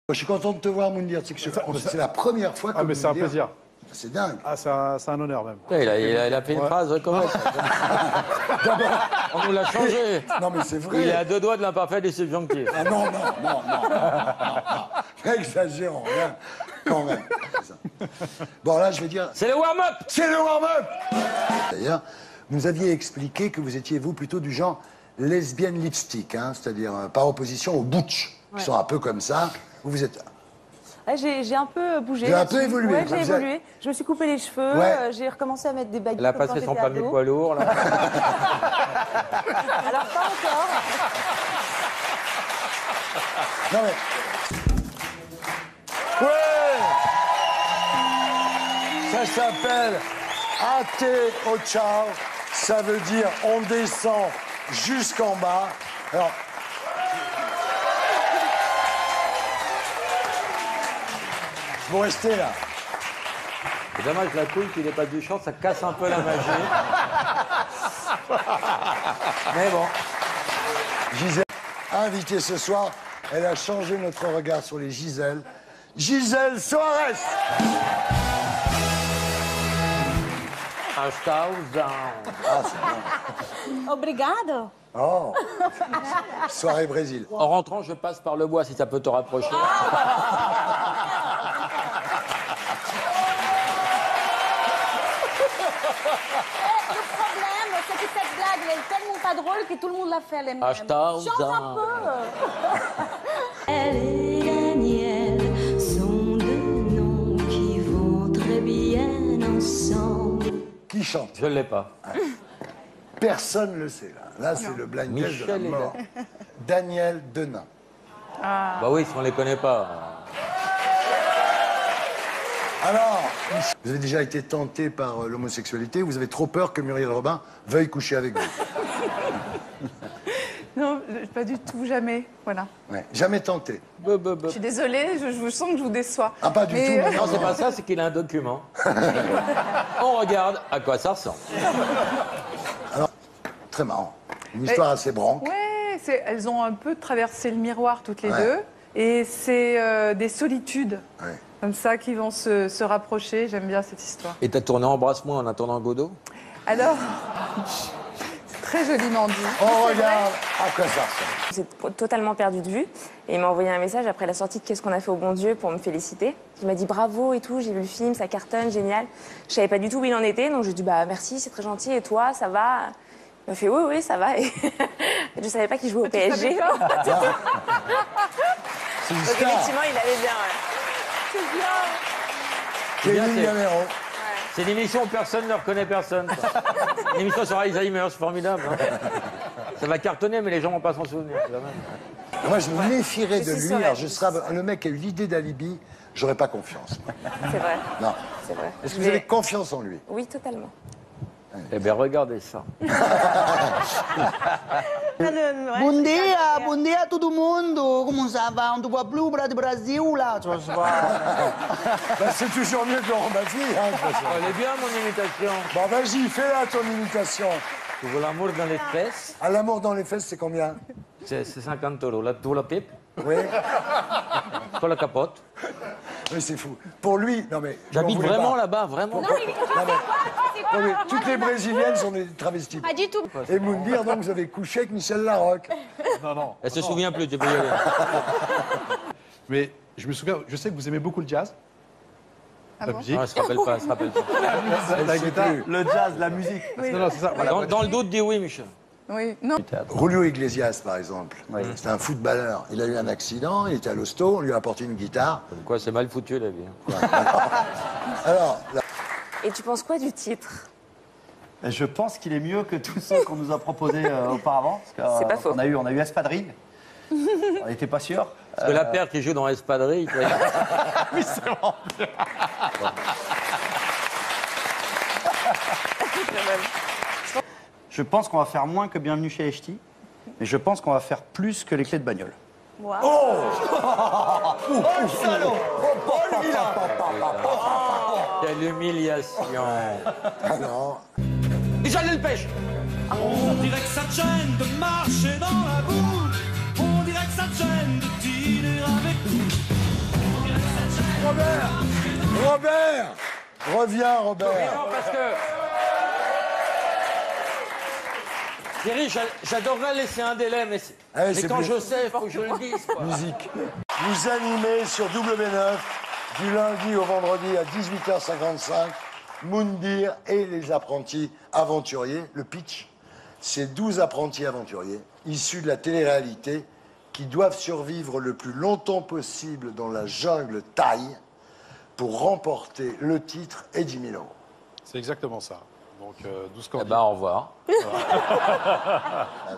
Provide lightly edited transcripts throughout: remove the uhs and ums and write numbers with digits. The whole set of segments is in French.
Je suis content de te voir, Moundir. C'est la première fois que mais c'est un plaisir. C'est dingue. Ah, c'est un honneur même. Il a fait une phrase correcte. On nous l'a changé. Non, mais c'est vrai. Il est à deux doigts de l'imparfait des subjonctifs. Ah non. Exagérons, rien. Quand même. Bon, là, je vais dire... C'est le warm-up. C'est le warm-up. D'ailleurs, vous nous aviez expliqué que vous étiez, vous, plutôt du genre lesbienne lipstick, hein, c'est-à-dire par opposition aux butch, qui sont un peu comme ça. Vous êtes... J'ai un peu bougé. J'ai un peu évolué. Ouais, j'ai évolué. Je me suis coupé les cheveux, j'ai recommencé à mettre des baguettes. Elle a passé son permis poids lourd, là. Alors, pas encore. Non, mais... Ouais. Ça s'appelle Ate au Ciao. Ça veut dire on descend jusqu'en bas. Alors... Vous restez là. C'est dommage, la couille qu'il n'ait pas du chant, ça casse un peu la magie. Mais bon. Gisèle, invitée ce soir, elle a changé notre regard sur les Gisèle. Gisèle Soares. Un Stausen. Ah, c'est bon. Obrigado. Oh. Soirée Brésil. En rentrant, je passe par le bois, si ça peut te rapprocher. Le problème, c'est que cette blague, elle est tellement pas drôle que tout le monde l'a fait elle-même. Stausen. Chante un peu. Elle et Daniel sont deux noms qui vont très bien ensemble. Qui chante? Je ne l'ai pas. Personne ne le sait, là. Là, c'est le blind test de la Michel mort. Daniel Denain. Bah oui, si on ne les connaît pas. Alors, vous avez déjà été tenté par l'homosexualité, vous avez trop peur que Muriel Robin veuille coucher avec vous. Non, pas du tout, jamais. Voilà. Ouais. Jamais tenté. Je suis désolée, je sens que je vous déçois. Ah, pas du tout. Non, c'est pas ça, c'est qu'il a un document. On regarde à quoi ça ressemble. Alors, très marrant. Une histoire assez branque. Ouais, elles ont un peu traversé le miroir toutes les deux. Et c'est des solitudes, comme ça, qui vont se rapprocher. J'aime bien cette histoire. Et t'as tourné Embrasse-moi en attendant Godot? Alors, c'est très joliment dit. On regarde à quoi ça ressemble. J'ai totalement perdu de vue et il m'a envoyé un message après la sortie de Qu'est-ce qu'on a fait au bon Dieu pour me féliciter. Il m'a dit bravo et tout, j'ai vu le film, ça cartonne, génial. Je savais pas du tout où il en était, donc je lui ai dit bah merci, c'est très gentil, et toi, ça va? Il m'a fait oui, ça va. Et je savais pas qu'il jouait au PSG. Donc effectivement, il allait bien. C'est bien. Kevin Gamero. C'est une émission où personne ne reconnaît personne. Une émission sur Alzheimer, c'est formidable. Hein. Ça va cartonner, mais les gens vont pas s'en souvenir. Moi, je me méfierais de lui. serais Alors, je serais le mec qui a eu l'idée d'Alibi, j'aurais pas confiance. C'est vrai. Non. C'est vrai. Est-ce que vous avez confiance en lui? Oui, totalement. Eh bien, regardez ça. Bom dia a todo mundo. Como ça va? On te voit plus au Brasil, là. Tu vois. Bah, c'est toujours mieux que Laurent Baffy, hein, de toute façon. Elle est bien, mon imitation. Bon, vas-y, fais-la, ton imitation. Tu veux l'amour dans les fesses? À l'amour dans les fesses, c'est combien? C'est 50 €. Là, tu veux la pipe? Oui. Pour la capote? Mais c'est fou. Pour lui, non mais... J'habite vraiment là-bas, vraiment. Non, mais toutes les Brésiliennes sont des travestis. Pas du tout. Et Moundir, donc, vous avez couché avec Michel Larocque. Non. Elle se souvient plus, tu peux y aller. Mais je me souviens, je sais que vous aimez beaucoup le jazz. La musique. Non, elle se rappelle pas, elle se rappelle pas. La guitare. Le jazz, la musique. Non, c'est ça. Voilà. Dans le doute, dis oui, Michel. Oui, non. Julio Iglesias, par exemple. C'était un footballeur. Il a eu un accident, il était à l'hosto, on lui a apporté une guitare. Comme quoi, c'est mal foutu, la vie. Alors, là, Et tu penses quoi du titre? Je pense qu'il est mieux que tous ceux qu'on nous a proposés auparavant. C'est pas faux. On a eu Espadrille. On n'était pas sûr. Parce que la paire qui joue dans Espadrille, tu vois. Oui, c'est vraiment bien. Je pense qu'on va faire moins que Bienvenue chez HT, mais je pense qu'on va faire plus que les clés de bagnole. Quelle humiliation. alors... Michel Delpech. On dirait que ça te gêne de marcher dans la boue. On dirait que ça te gêne de dîner avec nous. Robert! Robert! Reviens, Robert! Non, parce que... Thierry, j'adorerais laisser un délai, mais, Allez, mais c'est quand plus- je sais, il faut que je le dise. Quoi. Musique. Vous animez sur W9 du lundi au vendredi à 18h55 Moundir et les apprentis aventuriers. Le pitch, c'est 12 apprentis aventuriers issus de la télé-réalité qui doivent survivre le plus longtemps possible dans la jungle thaï pour remporter le titre et 10 000 euros. C'est exactement ça. Donc, 12 Eh candidats. ben, au revoir.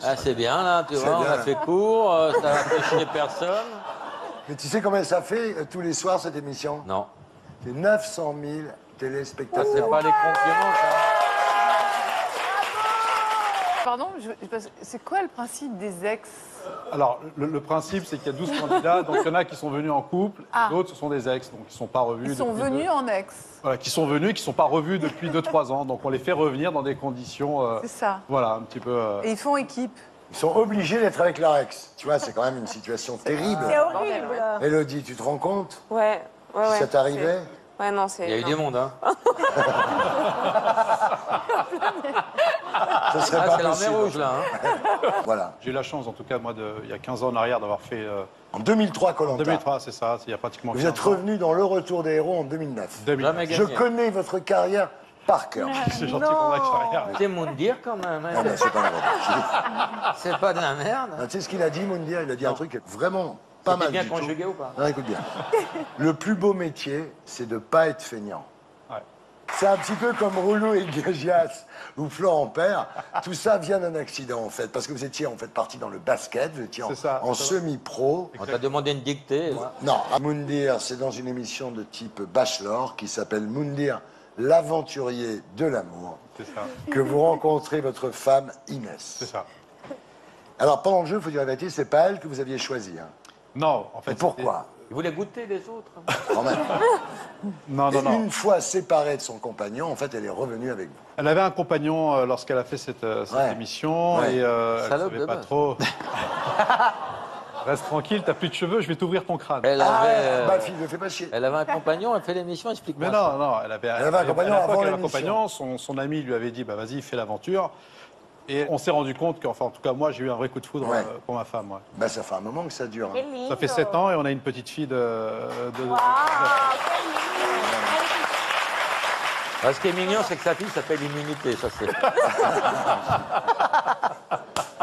Ah, c'est bien, là, tu vois, on bien. a fait court, ça va fait chier personne. Mais tu sais combien ça fait tous les soirs cette émission? Non. C'est 900 000 téléspectateurs. C'est pas les compliments, ça. Pardon, c'est quoi le principe des ex? Alors, le principe, c'est qu'il y a 12 candidats, donc il y en a qui sont venus en couple, Ah. d'autres, ce sont des ex, donc ils ne sont pas revus. Ils sont depuis venus en ex. Voilà, qui sont venus, qui ne sont pas revus depuis 2-3 ans. Donc on les fait revenir dans des conditions. C'est ça. Voilà, un petit peu. Et ils font équipe. Ils sont obligés d'être avec leur ex. Tu vois, c'est quand même une situation terrible. C'est horrible. Élodie, tu te rends compte? Ouais, ouais, Si ouais. ça t'arrivait? Ouais, non, c'est. Il y a eu non. des mondes, hein. Ça serait Ah, pas c'est l'armée possible. rouge, là. Hein. Voilà. J'ai eu la chance, en tout cas, moi, il y a 15 ans en arrière, d'avoir fait. En 2003, En Koh-Lanta. 2003, c'est ça, il y a pratiquement Vous 15 êtes ans. revenu dans Le Retour des Héros en 2009. 2009. Jamais Je gagné. connais votre carrière par cœur. C'est gentil pour ma carrière. C'est Moundir, quand même. hein. Non, mais c'est pas la vérité. C'est pas de la merde. Tu sais ce qu'il a dit, Moundir? Il a dit un truc vraiment pas C'était mal bien du tout. conjugué ou pas? Non, écoute bien. Le plus beau métier, c'est de ne pas être feignant. Ouais. C'est un petit peu comme Rouleau et Gagias ou Florent Père. Tout ça vient d'un accident, en fait. Parce que vous étiez, en fait, parti dans le basket. Vous étiez C'est ça, en c'est vrai. semi-pro. On t'a demandé une dictée. là. Non, Moundir, c'est dans une émission de type Bachelor qui s'appelle Moundir, l'aventurier de l'amour, C'est ça. que vous rencontrez votre femme Inès. C'est ça. Alors, pendant le jeu, il faut dire la vérité, c'est pas elle que vous aviez choisie. Hein. Non, en fait. Et pourquoi? Il voulait goûter les autres. Quand même. Non, Et non, non. une fois séparée de son compagnon, en fait, elle est revenue avec vous. Elle avait un compagnon lorsqu'elle a fait cette Ouais. émission Ouais. et elle Salope savait de pas base. trop. Reste tranquille, t'as plus de cheveux, je vais t'ouvrir ton crâne. Elle Ah, avait, ma fille, ne fais pas chier. elle avait un compagnon, elle fait l'émission, explique-moi. Mais ça. non, non, elle avait avait un compagnon à l'époque, avant elle avait un l'émission. compagnon, son ami lui avait dit, bah vas-y, fais l'aventure. Et on s'est rendu compte qu'enfin, en tout cas, moi, j'ai eu un vrai coup de foudre Ouais. pour ma femme. Ouais. Ben, ça fait un moment que ça dure. hein. Ça fait 7 ans et on a une petite fille de Ah, ce qui est mignon, c'est que sa fille s'appelle Immunité, ça c'est.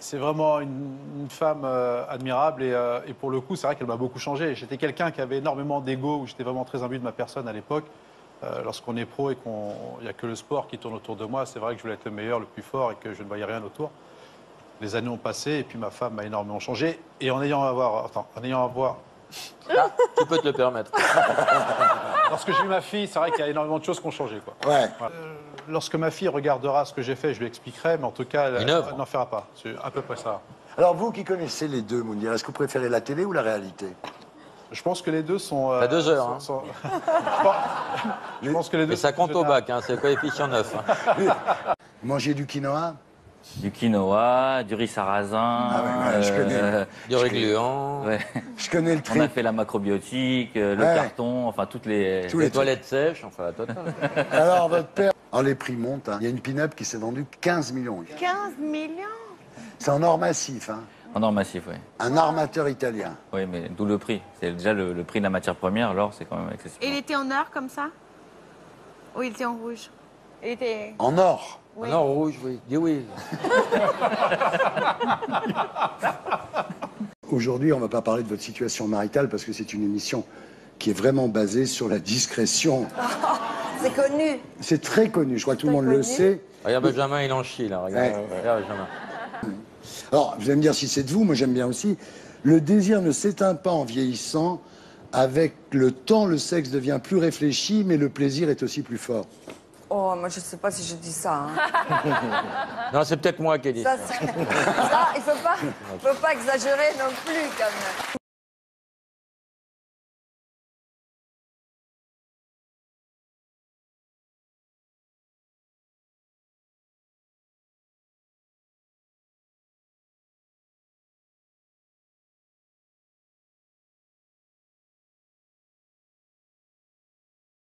C'est vraiment une femme admirable et pour le coup, c'est vrai qu'elle m'a beaucoup changé. J'étais quelqu'un qui avait énormément d'ego, où j'étais vraiment très imbu de ma personne à l'époque. Lorsqu'on est pro et qu'il n'y a que le sport qui tourne autour de moi, c'est vrai que je voulais être le meilleur, le plus fort et que je ne voyais rien autour. Les années ont passé et puis ma femme m'a énormément changé. Et en ayant à voir... Tu peux te le permettre. Lorsque j'ai eu ma fille, c'est vrai qu'il y a énormément de choses qui ont changé. Quoi. Ouais. Voilà. Lorsque ma fille regardera ce que j'ai fait, je lui expliquerai, mais en tout cas, Une elle œuvre. n'en fera pas. C'est à peu près ça. Alors, vous qui connaissez les deux, Moundir, est-ce que vous préférez la télé ou la réalité? Je pense que les deux sont... T'as 2 heures. Hein. Je pense que les deux Et ça sont compte au géniales. bac, hein, c'est le coefficient 9. Hein. Vous mangez du quinoa? Du quinoa, du riz sarrasin. Ah ouais, je connais. Du régluant, Ouais. Je connais le On a trip. fait la macrobiotique, le Ouais. carton, enfin toutes les... Tous les les toilettes sèches, enfin la totale. Alors, votre père... Alors, les prix montent. Hein. Il y a une pin-up qui s'est vendue 15 millions. 15 millions. C'est en or massif, hein. En or massif, oui. Un armateur italien. Oui, mais d'où le prix. C'est déjà le prix de la matière première, l'or, c'est quand même excessif. Et il était en or comme ça? Ou il était en rouge? Il était... En or. Oui. Non, rouge, oui. Dis oui. Aujourd'hui, on ne va pas parler de votre situation maritale parce que c'est une émission qui est vraiment basée sur la discrétion. C'est connu. C'est très connu, je crois que tout le monde le sait. Regarde Benjamin, il en chie là. Regarde, Ouais. regarde Benjamin. Alors, vous allez me dire si c'est de vous, moi j'aime bien aussi. Le désir ne s'éteint pas en vieillissant. Avec le temps, le sexe devient plus réfléchi, mais le plaisir est aussi plus fort. Oh, moi je sais pas si je dis ça. Hein. Non, c'est peut-être moi qui ai dit ça. Ça, il faut pas exagérer non plus quand même.